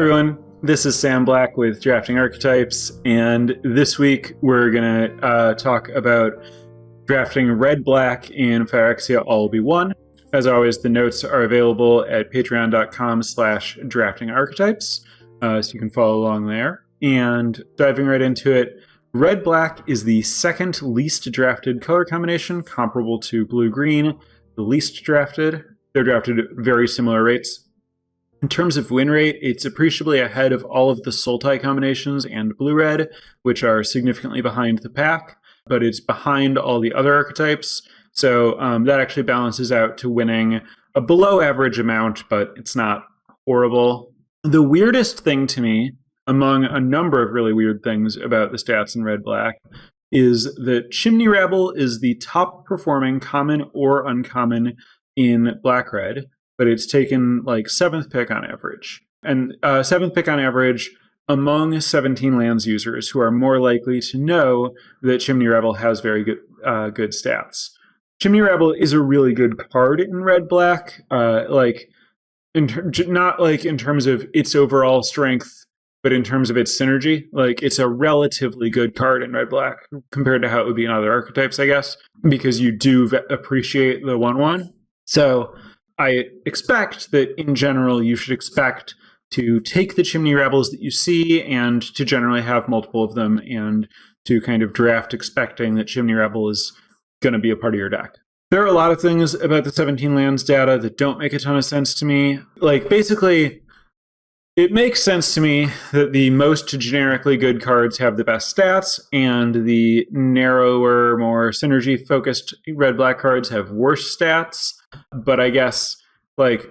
everyone, this is Sam Black with Drafting Archetypes, and this week we're going to talk about drafting red-black in Phyrexia All Will Be One. As always, the notes are available at patreon.com/draftingarchetypes, so you can follow along there. And diving right into it, red-black is the second least drafted color combination, comparable to blue-green. The least drafted, they're drafted at very similar rates. In terms of win rate, it's appreciably ahead of all of the Sultai combinations and blue-red, which are significantly behind the pack, but it's behind all the other archetypes. So that actually balances out to winning a below average amount, but it's not horrible. The weirdest thing to me, among a number of really weird things about the stats in red-black, is that Chimney Rabble is the top performing common or uncommon in black-red, but it's taken like 7th pick on average. And 7th pick on average among 17 lands users who are more likely to know that Chimney Rabble has very good stats. Chimney Rabble is a really good card in red-black, not like in terms of its overall strength, but in terms of its synergy. Like, it's a relatively good card in red-black compared to how it would be in other archetypes, I guess, because you do appreciate the 1/1. So I expect that in general, you should expect to take the Chimney Rabbles that you see and to generally have multiple of them and to kind of draft expecting that Chimney Rabble is going to be a part of your deck. There are a lot of things about the 17 lands data that don't make a ton of sense to me. Like, basically, it makes sense to me that the most generically good cards have the best stats and the narrower, more synergy-focused red-black cards have worse stats. But I guess, like,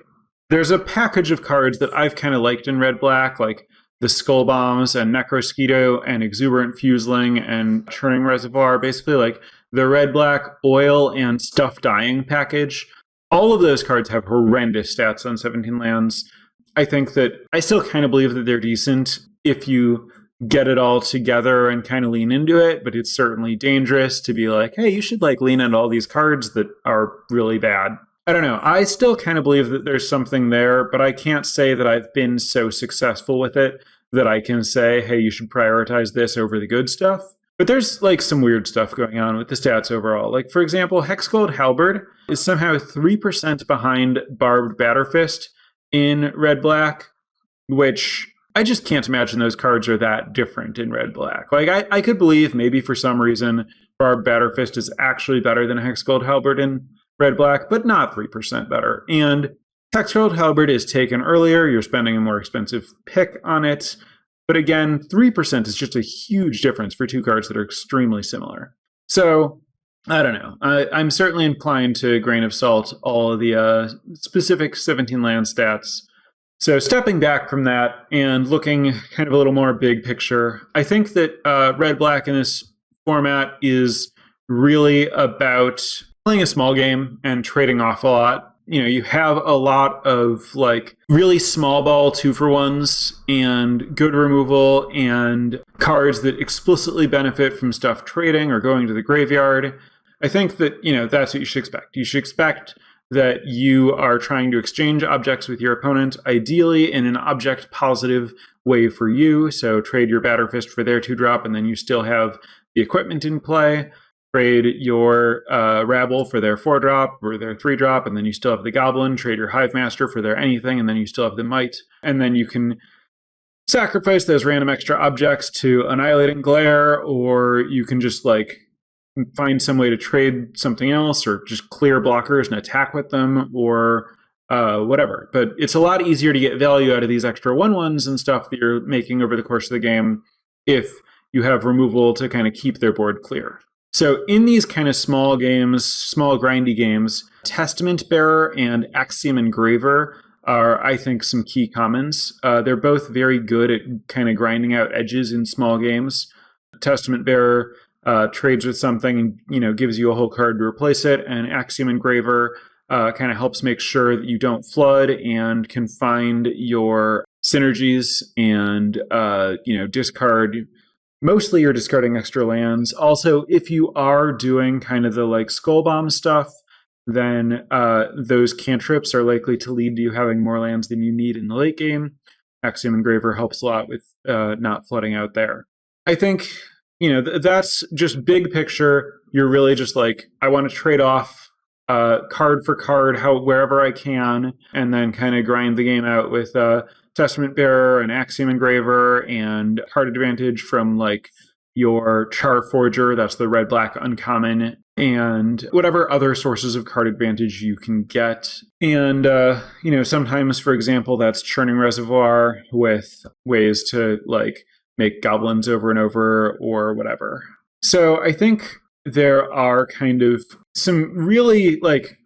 there's a package of cards that I've kind of liked in red-black, like the Skull Bombs and Necrosquito and Exuberant Fuseling and Churning Reservoir, basically like the red-black oil and stuff dying package. All of those cards have horrendous stats on 17 lands. I think that I still kind of believe that they're decent if you get it all together and kind of lean into it, but it's certainly dangerous to be like, hey, you should like lean into all these cards that are really bad. I don't know. I still kind of believe that there's something there, but I can't say that I've been so successful with it that I can say, hey, you should prioritize this over the good stuff. But there's like some weird stuff going on with the stats overall. Like, for example, Hexgold Halberd is somehow 3% behind Barbed Batterfist in red-black, which I just can't imagine those cards are that different in red-black. Like, I could believe maybe for some reason Barbed Batterfist is actually better than Hexgold Halberd in red-black, but not 3% better. And Hexgold Halberd is taken earlier. You're spending a more expensive pick on it. But again, 3% is just a huge difference for two cards that are extremely similar. So, I don't know. I'm certainly inclined to grain of salt all of the specific 17 land stats. So stepping back from that and looking kind of a little more big picture, I think that red-black in this format is really about playing a small game and trading off a lot. You know, you have a lot of like really small ball 2-for-1s and good removal and cards that explicitly benefit from stuff trading or going to the graveyard. I think that, you know, that's what you should expect. You should expect that you are trying to exchange objects with your opponent, ideally in an object positive way for you. So trade your Batterfist for their 2-drop, and then you still have the equipment in play. Trade your Rabble for their 4-drop or their 3-drop, and then you still have the Goblin. Trade your Hive Master for their anything, and then you still have the Might. And then you can sacrifice those random extra objects to Annihilating Glare, or you can just like find some way to trade something else, or just clear blockers and attack with them, or whatever. But it's a lot easier to get value out of these extra 1/1s and stuff that you're making over the course of the game if you have removal to kind of keep their board clear. So in these kind of small games, small grindy games, Testament Bearer and Axiom Engraver are, I think, some key commons. They're both very good at kind of grinding out edges in small games. Testament Bearer trades with something and, you know, gives you a whole card to replace it, and Axiom Engraver kind of helps make sure that you don't flood and can find your synergies and, you know, discard. Mostly you're discarding extra lands. Also, if you are doing kind of the like Skull Bomb stuff, then those cantrips are likely to lead to you having more lands than you need in the late game. Axiom Engraver helps a lot with not flooding out there. I think, that's just big picture. You're really just like, I want to trade off card for card, wherever I can, and then kind of grind the game out with Testament Bearer and Axiom Engraver and card advantage from like your Char Forger, that's the red-black uncommon, and whatever other sources of card advantage you can get. And, sometimes, for example, that's Churning Reservoir with ways to, like, make goblins over and over or whatever. So I think there are kind of some really, like,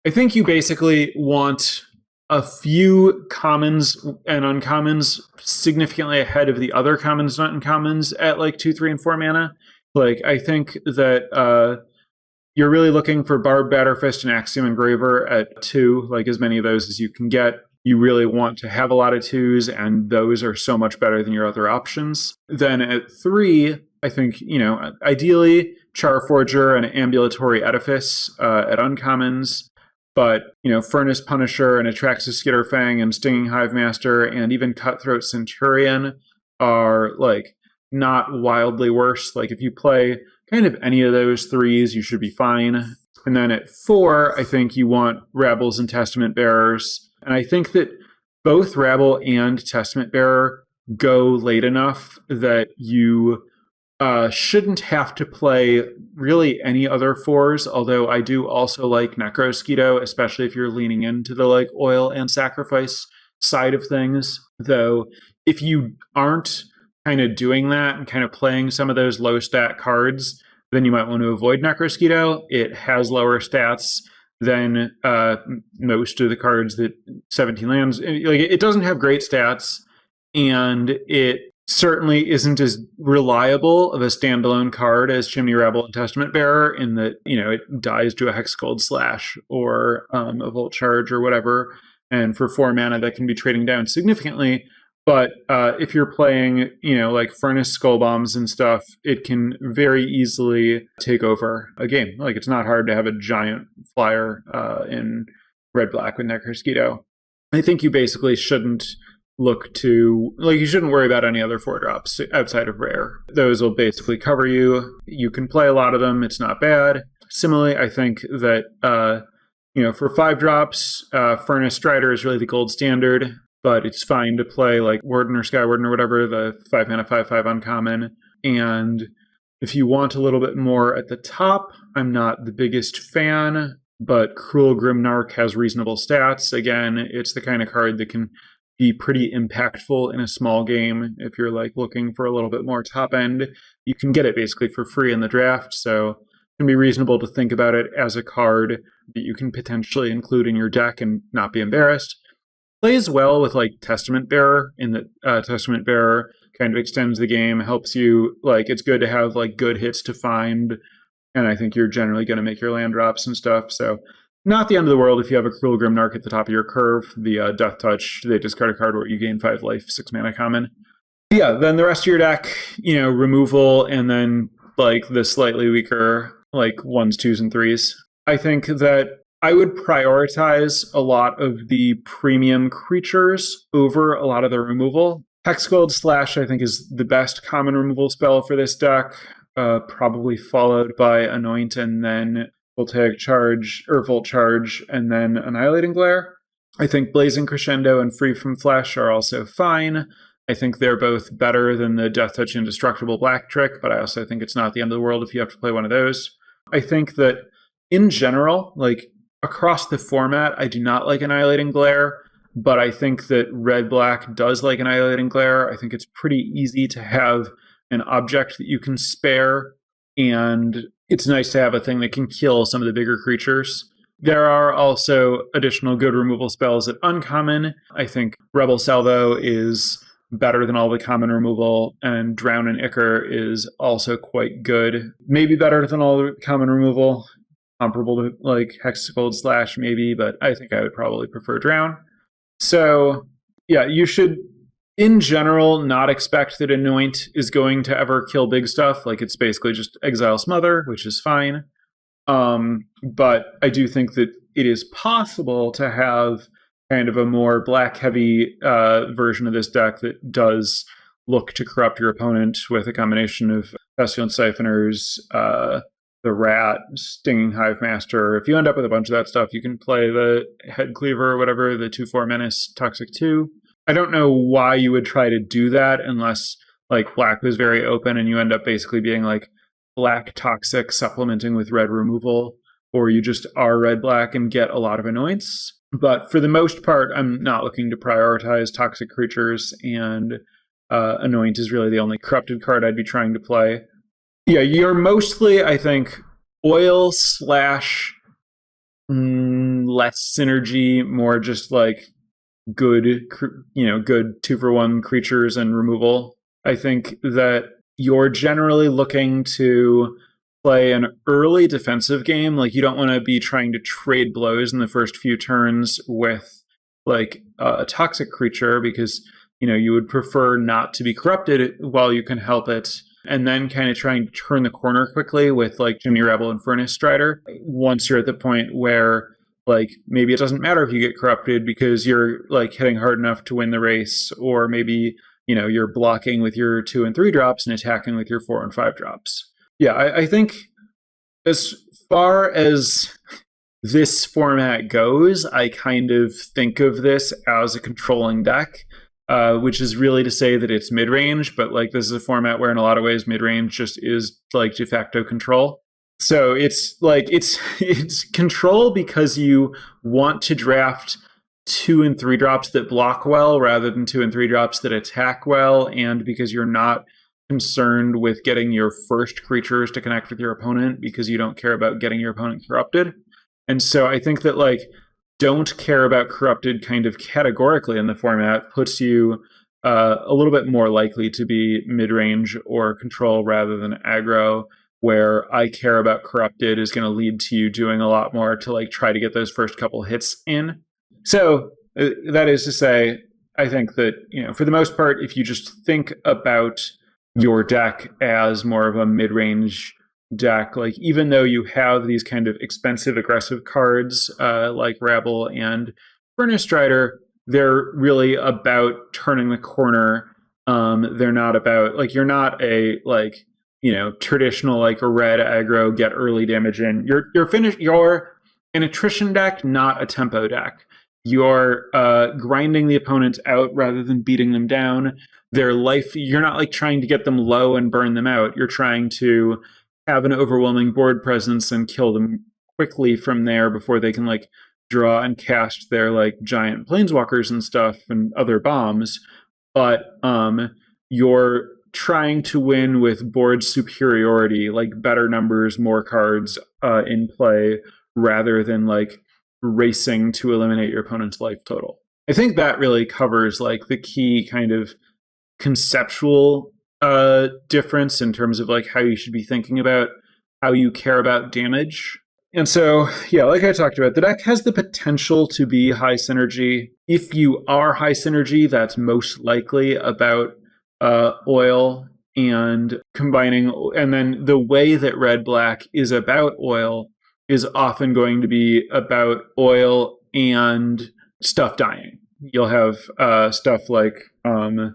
I think you basically want a few commons and uncommons significantly ahead of the other commons and uncommons at like 2, 3, and 4 mana. Like, I think that you're really looking for Barb, Batterfist, and Axiom Engraver at 2, like as many of those as you can get. You really want to have a lot of 2s, and those are so much better than your other options. Then at 3, I think, ideally, Char Forger and Ambulatory Edifice at uncommons. But, Furnace Punisher and Atraxas Skitterfang and Stinging Hive Master and even Cutthroat Centurion are, like, not wildly worse. Like, if you play kind of any of those 3s, you should be fine. And then at 4, I think you want Rabbles and Testament Bearers. And I think that both Rabble and Testament Bearer go late enough that you shouldn't have to play really any other 4s, although I do also like Necrosquito, especially if you're leaning into the like oil and sacrifice side of things. Though if you aren't kind of doing that and kind of playing some of those low stat cards, then you might want to avoid Necrosquito. It has lower stats than most of the cards that 17 lands. Like, it doesn't have great stats, and it certainly isn't as reliable of a standalone card as Chimney Rabble and Testament Bearer in that, it dies to a Hexgold Slash or a Volt Charge or whatever. And for 4 mana, that can be trading down significantly. But if you're playing, like Furnace Skull Bombs and stuff, it can very easily take over a game. Like, it's not hard to have a giant flyer in red-black with Necrosquito. I think you basically shouldn't look to, like, you shouldn't worry about any other 4-drops outside of rare. Those will basically cover you. You can play a lot of them. It's not bad. Similarly, I think that, for 5-drops, Furnace Strider is really the gold standard, but it's fine to play like Warden or Skywarden or whatever, the 5 mana 5/5 uncommon. And if you want a little bit more at the top, I'm not the biggest fan, but Cruel Grimnarch has reasonable stats. Again, it's the kind of card that can be pretty impactful in a small game. If you're like looking for a little bit more top end, you can get it basically for free in the draft. So it can be reasonable to think about it as a card that you can potentially include in your deck and not be embarrassed. Plays well with like Testament Bearer, in that Testament Bearer kind of extends the game, helps you, like, it's good to have like good hits to find, and I think you're generally going to make your land drops and stuff. So not the end of the world if you have a Cruel Grimnarch at the top of your curve. The Death Touch, they discard a card where you gain 5 life, 6 mana common. Yeah, then the rest of your deck, removal, and then like the slightly weaker like 1s, 2s, and 3s. I think that I would prioritize a lot of the premium creatures over a lot of the removal. Hexgold Slash, I think, is the best common removal spell for this deck, probably followed by Anoint and then Voltaic Charge, or Volt Charge, and then Annihilating Glare. I think Blazing Crescendo and Free from Flesh are also fine. I think they're both better than the Death Touch Indestructible Black Trick, but I also think it's not the end of the world if you have to play one of those. I think that, in general, like, across the format, I do not like Annihilating Glare, but I think that red-black does like Annihilating Glare. I think it's pretty easy to have an object that you can spare, and it's nice to have a thing that can kill some of the bigger creatures. There are also additional good removal spells at uncommon. I think Rebel Salvo is better than all the common removal, and Drown and Ichor is also quite good. Maybe better than all the common removal, comparable to like Hexgold Slash maybe, but I think I would probably prefer Drown. So yeah, you should, in general, not expect that Anoint is going to ever kill big stuff. Like, it's basically just Exile Smother, which is fine. But I do think that it is possible to have kind of a more black heavy version of this deck that does look to corrupt your opponent with a combination of Pestilent Siphoners, the Rat, Stinging Hive Master. If you end up with a bunch of that stuff, you can play the Head Cleaver or whatever, the 2/4 Menace, Toxic 2. I don't know why you would try to do that unless like black was very open and you end up basically being like black toxic supplementing with red removal, or you just are red black and get a lot of annoyance. But for the most part, I'm not looking to prioritize toxic creatures, and Anoint is really the only corrupted card I'd be trying to play. Yeah, you're mostly, I think, oil slash less synergy, more just like good 2-for-1 creatures and removal. I think that you're generally looking to play an early defensive game. Like, you don't want to be trying to trade blows in the first few turns with like a toxic creature, because you would prefer not to be corrupted while you can help it, and then kind of trying to turn the corner quickly with like Jimmy Rebel and Furnace Strider once you're at the point where like maybe it doesn't matter if you get corrupted because you're like hitting hard enough to win the race, or maybe you're blocking with your 2 and 3 drops and attacking with your 4 and 5 drops. Yeah, I think as far as this format goes, I kind of think of this as a controlling deck, which is really to say that it's mid-range, but like this is a format where in a lot of ways mid-range just is like de facto control. So it's like it's control because you want to draft 2 and 3 drops that block well rather than 2 and 3 drops that attack well, and because you're not concerned with getting your first creatures to connect with your opponent because you don't care about getting your opponent corrupted. And so I think that like don't care about corrupted kind of categorically in the format puts you a little bit more likely to be mid-range or control rather than aggro, where I care about corrupted is going to lead to you doing a lot more to like try to get those first couple hits in. So that is to say, I think that, for the most part, if you just think about your deck as more of a mid-range deck, like even though you have these kind of expensive aggressive cards like Rabble and Furnace Strider, they're really about turning the corner. They're not about like, you're not a like traditional like a red aggro get early damage in. You're an attrition deck, not a tempo deck. You're grinding the opponent out rather than beating them down. Their life, you're not like trying to get them low and burn them out. You're trying to have an overwhelming board presence and kill them quickly from there before they can like draw and cast their like giant planeswalkers and stuff and other bombs. But you're trying to win with board superiority, like better numbers, more cards in play, rather than like racing to eliminate your opponent's life total. I think that really covers like the key kind of conceptual difference in terms of like how you should be thinking about how you care about damage. And so, yeah, like I talked about, the deck has the potential to be high synergy. If you are high synergy, that's most likely about oil and combining. And then the way that red black is about oil is often going to be about oil and stuff dying. You'll have stuff like, I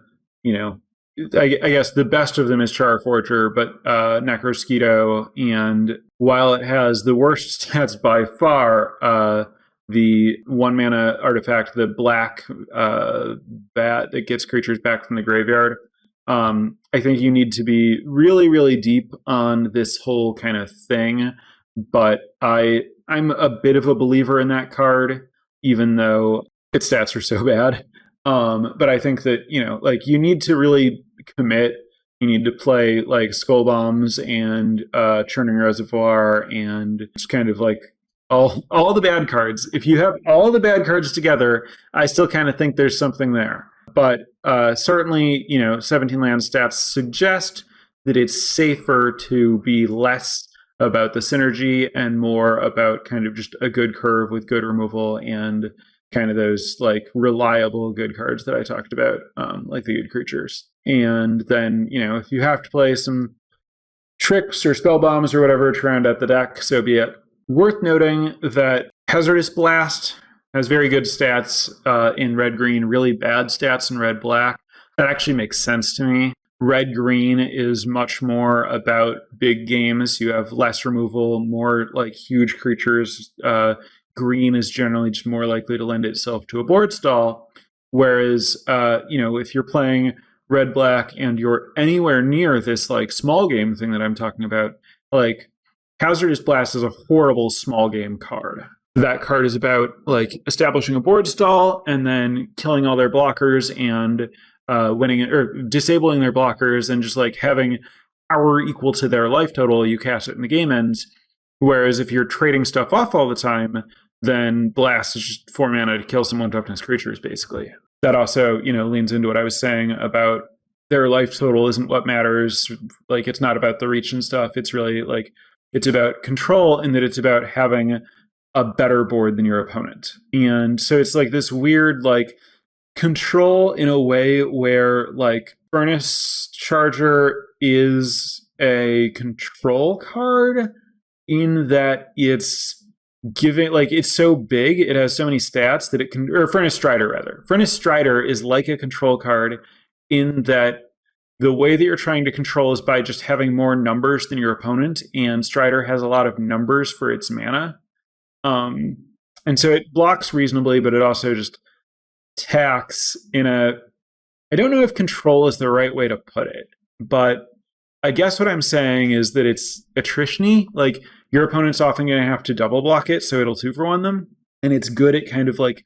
guess the best of them is Charforger, but Necrosquito, and while it has the worst stats by far, the 1-mana artifact, the black bat that gets creatures back from the graveyard, I think you need to be really, really deep on this whole kind of thing. But I'm a bit of a believer in that card, even though its stats are so bad. But I think that, like you need to really commit. You need to play like Skull Bombs and Churning Reservoir and just kind of like all the bad cards. If you have all the bad cards together, I still kind of think there's something there. But certainly, 17 land stats suggest that it's safer to be less about the synergy and more about kind of just a good curve with good removal and kind of those like reliable good cards that I talked about, like the good creatures. And then, if you have to play some tricks or spell bombs or whatever to round out the deck, so be it. Worth noting that Hazardous Blast has very good stats in red-green, really bad stats in red-black. That actually makes sense to me. Red-green is much more about big games. You have less removal, more like huge creatures. Green is generally just more likely to lend itself to a board stall. Whereas, if you're playing red-black and you're anywhere near this like small game thing that I'm talking about, like Hazardous Blast is a horrible small game card. That card is about like establishing a board stall and then killing all their blockers and winning or disabling their blockers and just like having power equal to their life total. You cast it and the game ends. Whereas if you're trading stuff off all the time, then Blast is just 4 mana to kill some 1-toughness creatures, basically. That also, leans into what I was saying about their life total isn't what matters. Like, it's not about the reach and stuff. It's really like, it's about control, and that it's about having a better board than your opponent. And so it's like this weird, like, control in a way where, like, Furnace Charger is a control card in that it's giving, like, it's so big, it has so many stats that it can, or Furnace Strider rather. Furnace Strider is like a control card in that the way that you're trying to control is by just having more numbers than your opponent, and Strider has a lot of numbers for its mana. And so it blocks reasonably, but it also just attacks in a, I don't know if control is the right way to put it, but I guess what I'm saying is that it's attrition-y. Like, your opponent's often going to have to double block it, so it'll 2-for-1 them. And it's good at kind of like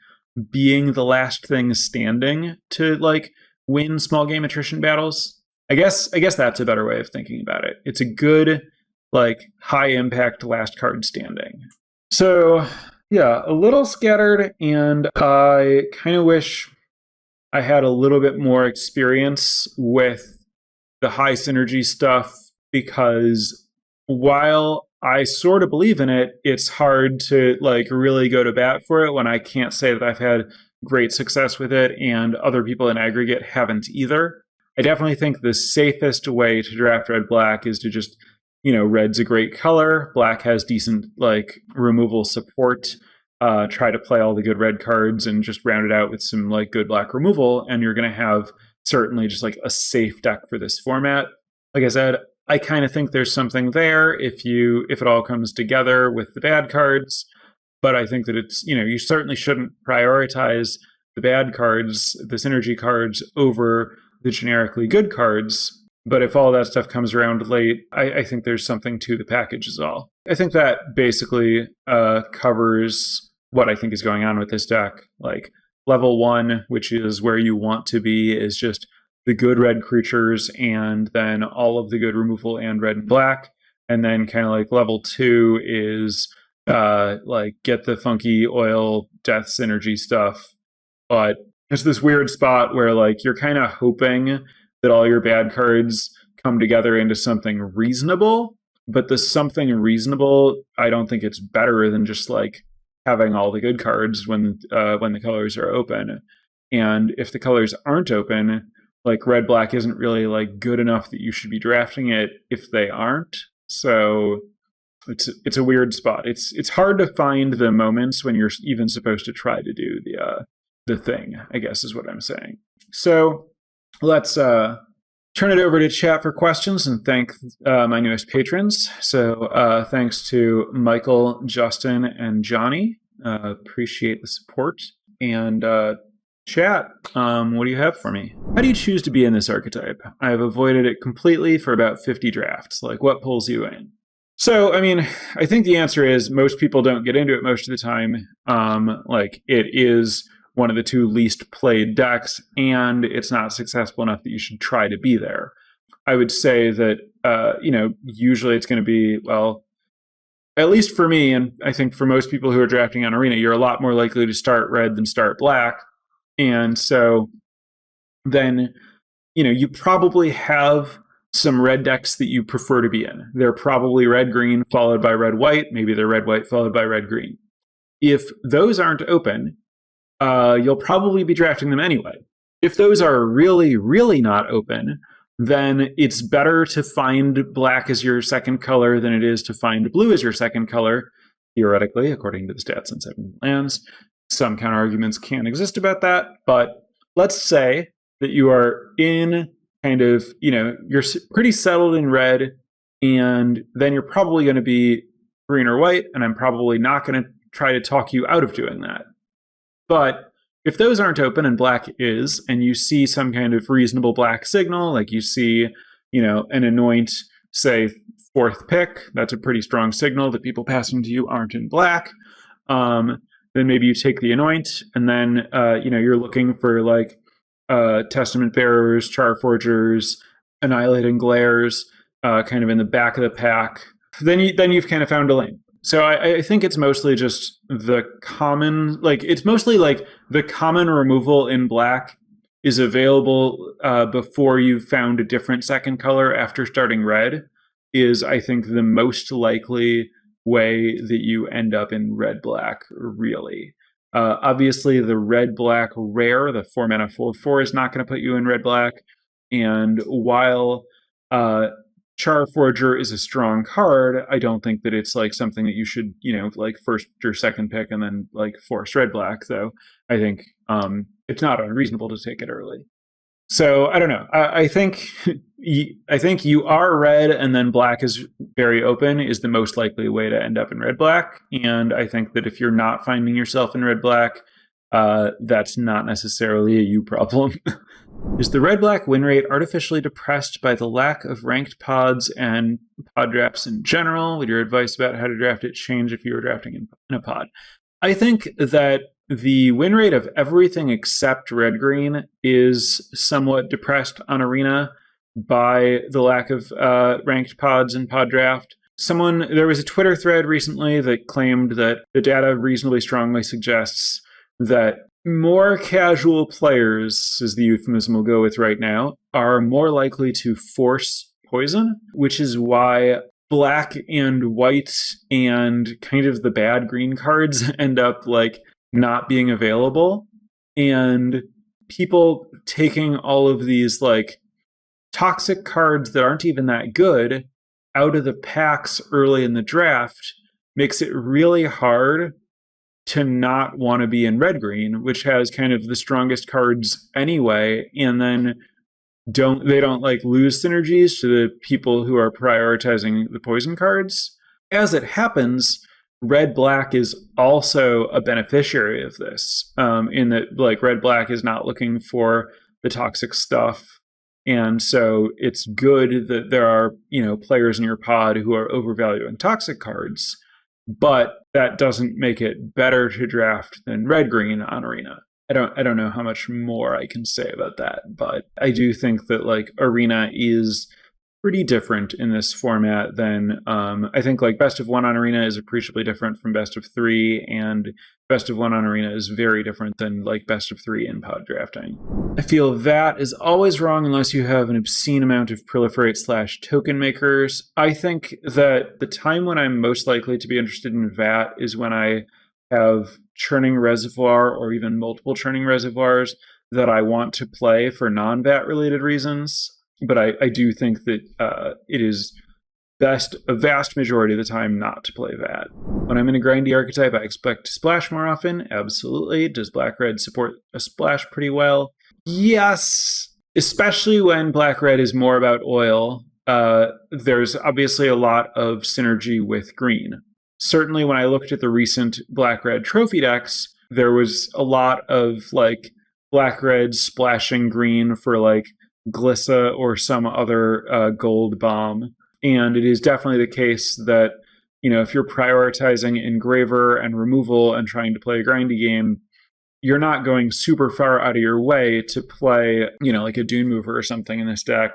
being the last thing standing to like win small game attrition battles. I guess that's a better way of thinking about it. It's a good, like, high impact last card standing. So yeah, a little scattered, and I kind of wish I had a little bit more experience with the high synergy stuff, because while I sort of believe in it, it's hard to like really go to bat for it when I can't say that I've had great success with it and other people in aggregate haven't either. I definitely think the safest way to draft red-black is to just, red's a great color, black has decent like removal support, try to play all the good red cards and just round it out with some like good black removal, and you're going to have certainly just like a safe deck for this format. Like I said, I kind of think there's something there if it all comes together with the bad cards, but I think that it's, you certainly shouldn't prioritize the bad cards, the synergy cards, over the generically good cards. But if all that stuff comes around late, I think there's something to the package is all. I think that basically covers what I think is going on with this deck. Like, level 1, which is where you want to be, is just the good red creatures and then all of the good removal and red and black. And then kind of like level 2 is like get the funky oil death synergy stuff. But it's this weird spot where like you're kind of hoping that all your bad cards come together into something reasonable. But the something reasonable, I don't think it's better than just like having all the good cards when the colors are open. And if the colors aren't open, like red-black isn't really like good enough that you should be drafting it if they aren't. So it's a weird spot. It's hard to find the moments when you're even supposed to try to do the thing, I guess is what I'm saying. So let's turn it over to chat for questions and thank my newest patrons. So thanks to Michael, Justin, and Johnny. Appreciate the support. And chat, what do you have for me? How do you choose to be in this archetype? I have avoided it completely for about 50 drafts. Like, what pulls you in? So, I mean, I think the answer is most people don't get into it most of the time. Like, it is one of the 2 least played decks, and it's not successful enough that you should try to be there. I would say that, usually it's going to be, well, at least for me, and I think for most people who are drafting on Arena, you're a lot more likely to start red than start black. And so then, you probably have some red decks that you prefer to be in. They're probably red-green followed by red-white. Maybe they're red-white followed by red-green. If those aren't open, you'll probably be drafting them anyway. If those are really, really not open, then it's better to find black as your second color than it is to find blue as your second color, theoretically, according to the stats on 7 lands. some counter arguments can exist about that. But let's say that you are in kind of, you're pretty settled in red, and then you're probably going to be green or white, and I'm probably not going to try to talk you out of doing that. But if those aren't open and black is, and you see some kind of reasonable black signal, like you see, an anoint, say, 4th pick, that's a pretty strong signal that people passing to you aren't in black. Then maybe you take the anoint, and then, you're looking for like Testament Bearers, Charforgers, Annihilating Glares, kind of in the back of the pack. Then you've kind of found a lane. So I think it's mostly just the common, it's mostly like the common removal in black is available before you've found a different second color after starting red is, I think, the most likely way that you end up in red-black, really. Obviously, the red-black rare, the 4-mana 4/4, is not going to put you in red-black. And while Charforger is a strong card, I don't think that it's like something that you should, first or second pick and then force red-black, though. I think it's not unreasonable to take it early. So I don't know. I think you are red, and then black is very open is the most likely way to end up in red-black. And I think that if you're not finding yourself in red-black, that's not necessarily a you problem. Is the red-black win rate artificially depressed by the lack of ranked pods and pod drafts in general? Would your advice about how to draft it change if you were drafting in a pod? I think that the win rate of everything except red-green is somewhat depressed on Arena by the lack of ranked pods and pod draft. There was a Twitter thread recently that claimed that the data reasonably strongly suggests that more casual players, as the euphemism we'll go with right now, are more likely to force poison, which is why black and white and kind of the bad green cards end up not being available. And people taking all of these toxic cards that aren't even that good out of the packs early in the draft makes it really hard to not want to be in red-green, which has kind of the strongest cards anyway, and then don't lose synergies to the people who are prioritizing the poison cards. As it happens, red-black is also a beneficiary of this, in that red-black is not looking for the toxic stuff, and so it's good that there are players in your pod who are overvaluing toxic cards. But that doesn't make it better to draft than red-green on Arena. I don't know how much more I can say about that, but I do think that Arena is pretty different in this format than I think best of one on Arena is appreciably different from best of three, and best of one on Arena is very different than best of three in pod drafting. I feel that is always wrong unless you have an obscene amount of proliferate/token makers. I think that the time when I'm most likely to be interested in VAT is when I have churning reservoir or even multiple churning reservoirs that I want to play for non-VAT related reasons. But I do think that it is best a vast majority of the time not to play VAT. When I'm in a grindy archetype, I expect to splash more often. Absolutely. Does black-red support a splash pretty well? Yes, especially when black-red is more about oil. There's obviously a lot of synergy with green. Certainly when I looked at the recent black-red trophy decks, there was a lot of black-red splashing green for Glissa or some other gold bomb. And it is definitely the case that, if you're prioritizing Engraver and removal and trying to play a grindy game, you're not going super far out of your way to play, a Dune Mover or something in this deck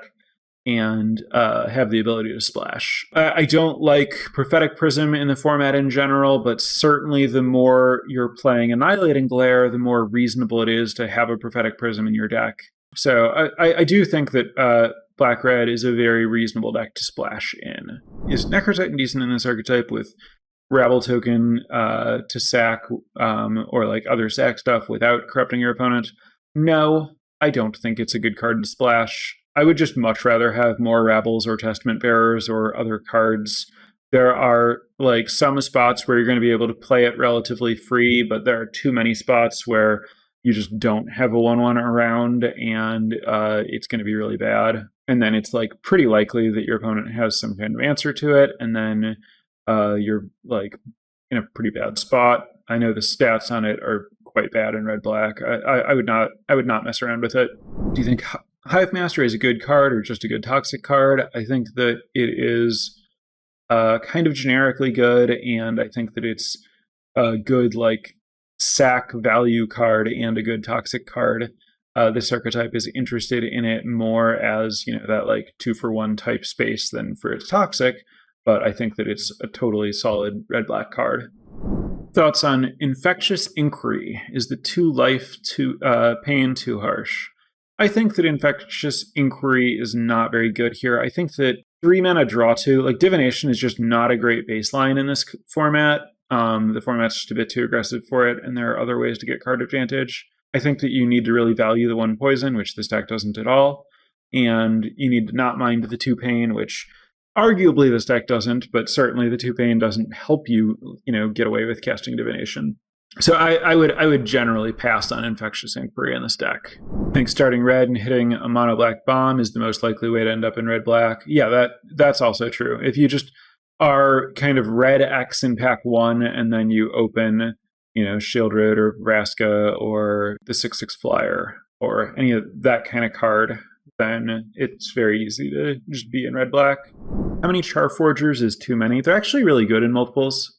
and have the ability to splash. I don't like Prophetic Prism in the format in general, but certainly the more you're playing Annihilating Glare, the more reasonable it is to have a Prophetic Prism in your deck. So I do think that black-red is a very reasonable deck to splash in. Is Necrotitan decent in this archetype with Rabble token to sack or other sack stuff without corrupting your opponent? No, I don't think it's a good card to splash. I would just much rather have more Rabbles or Testament Bearers or other cards There are like some spots where you're going to be able to play it relatively free, but there are too many spots where you just don't have a 1/1 around, and it's going to be really bad. And then it's like pretty likely that your opponent has some kind of answer to it, and then you're like in a pretty bad spot. I know the stats on it are quite bad in red black. I would not mess around with it. Do you think Hive Master is a good card or just a good toxic card? I think that it is kind of generically good, and I think that it's a good like sack value card and a good toxic card. This archetype is interested in it more as, you know, that like 2-for-1 type space than for its toxic, but I think that it's a totally solid red-black card. Thoughts on Infectious Inquiry? Is the 2 life pain too harsh? I think that Infectious Inquiry is not very good here. I think that 3 mana draw 2, like Divination is just not a great baseline in this format. The format's just a bit too aggressive for it, and there are other ways to get card advantage. I think that you need to really value the 1 poison, which this deck doesn't at all, and you need to not mind the 2 pain, which arguably this deck doesn't, but certainly the 2 pain doesn't help you, you know, get away with casting Divination. So I would generally pass on Infectious Inquiry in this deck. I think starting red and hitting a mono black bomb is the most likely way to end up in red black. Yeah, that's also true. If you just are kind of red X in pack 1 and then you open, you know, Shieldred or Vraska or the 6/6 Flyer or any of that kind of card, then it's very easy to just be in red black. How many Charforgers is too many? They're actually really good in multiples.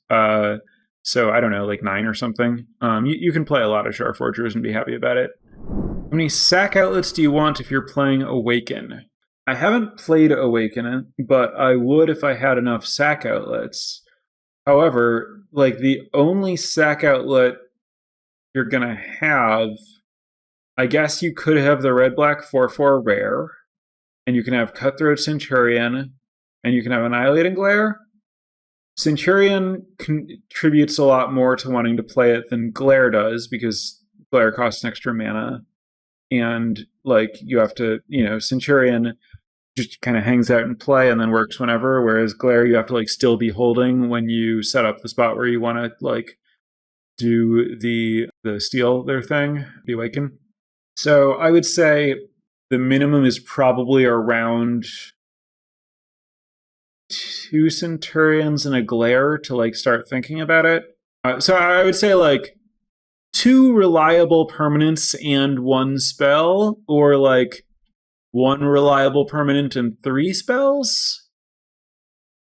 So I don't know, like 9 or something. You can play a lot of Charforgers and be happy about it. How many sack outlets do you want if you're playing Awaken? I haven't played Awaken, but I would if I had enough sack outlets. However, like the only sack outlet you're gonna have, I guess you could have the red-black 4/4 rare, and you can have Cutthroat Centurion, and you can have Annihilating Glare. Centurion contributes a lot more to wanting to play it than Glare does, because Glare costs an extra mana. And, like, you have to, you know, Centurion just kind of hangs out in play and then works whenever, whereas Glare you have to, like, still be holding when you set up the spot where you want to, like, do the steal their thing, the Awaken. So I would say the minimum is probably around 2 Centurions and a Glare to like start thinking about it. So I would say like 2 reliable permanents and 1 spell, or like 1 reliable permanent and 3 spells.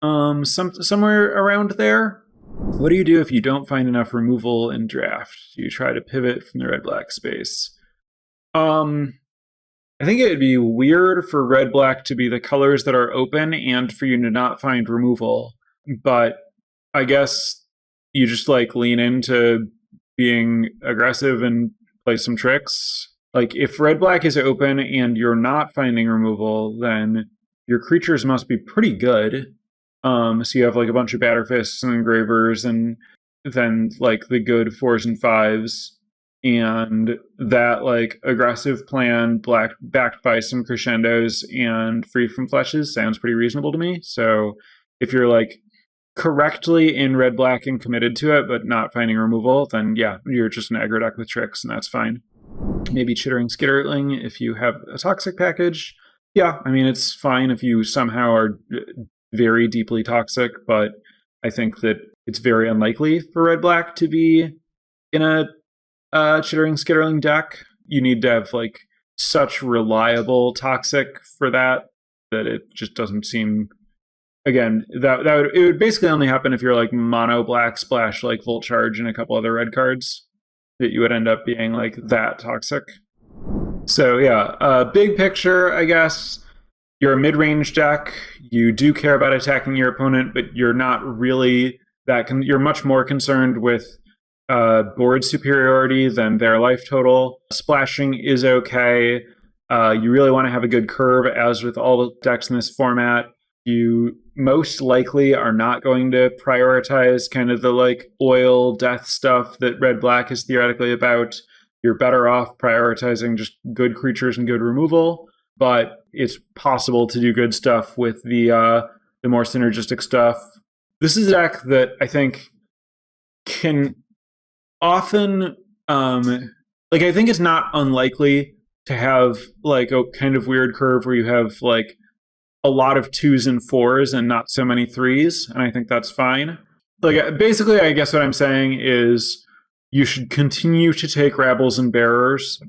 Somewhere around there. What do you do if you don't find enough removal in draft? Do you try to pivot from the red-black space? I think it would be weird for red-black to be the colors that are open and for you to not find removal. But I guess you just like lean into being aggressive and play some tricks. Like if red-black is open and you're not finding removal, then your creatures must be pretty good. So you have like a bunch of Batterfists and Engravers, and then like the good 4s and 5s. And that like aggressive plan backed by some crescendos and free from fletches sounds pretty reasonable to me. So if you're like correctly in red black and committed to it but not finding removal, then yeah, you're just an aggro deck with tricks, and that's fine. Maybe Chittering Skitterling if you have a toxic package. Yeah, I mean it's fine if you somehow are very deeply toxic, but I think that it's very unlikely for red black to be in a Chittering Skitterling deck. You need to have like such reliable toxic for that it just doesn't seem. Again, it would basically only happen if you're like mono black splash like Volt Charge and a couple other red cards, that you would end up being like that toxic. So yeah, big picture, I guess. You're a mid-range deck. You do care about attacking your opponent, but you're not really that. You're much more concerned with board superiority than their life total. Splashing is okay. You really want to have a good curve, as with all the decks in this format. You most likely are not going to prioritize kind of the like oil death stuff that red-black is theoretically about. You're better off prioritizing just good creatures and good removal, but it's possible to do good stuff with the more synergistic stuff. this is a deck that I think can often, like, I think it's not unlikely to have like a kind of weird curve where you have like a lot of 2s and 4s and not so many 3s, and I think that's fine. Like, basically, I guess what I'm saying is you should continue to take Rabbles and Bearers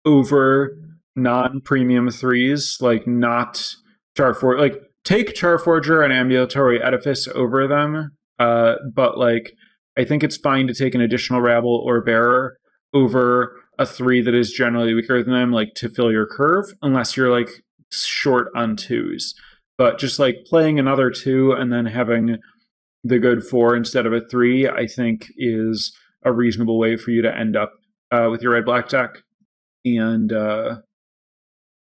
over non-premium 3s, like not Charforger. Like, take Charforger and Ambulatory Edifice over them, but like I think it's fine to take an additional Rabble or Bearer over a 3 that is generally weaker than them, like to fill your curve, unless you're like short on 2s. But just like playing another 2 and then having the good 4 instead of a 3, I think is a reasonable way for you to end up with your red-black deck. And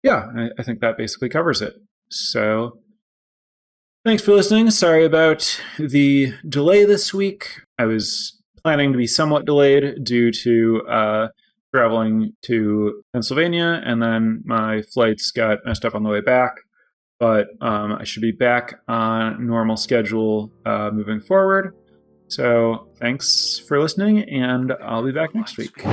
yeah, I think that basically covers it. So thanks for listening. Sorry about the delay this week. I was planning to be somewhat delayed due to traveling to Pennsylvania, and then my flights got messed up on the way back. But I should be back on normal schedule moving forward. So thanks for listening, and I'll be back next week.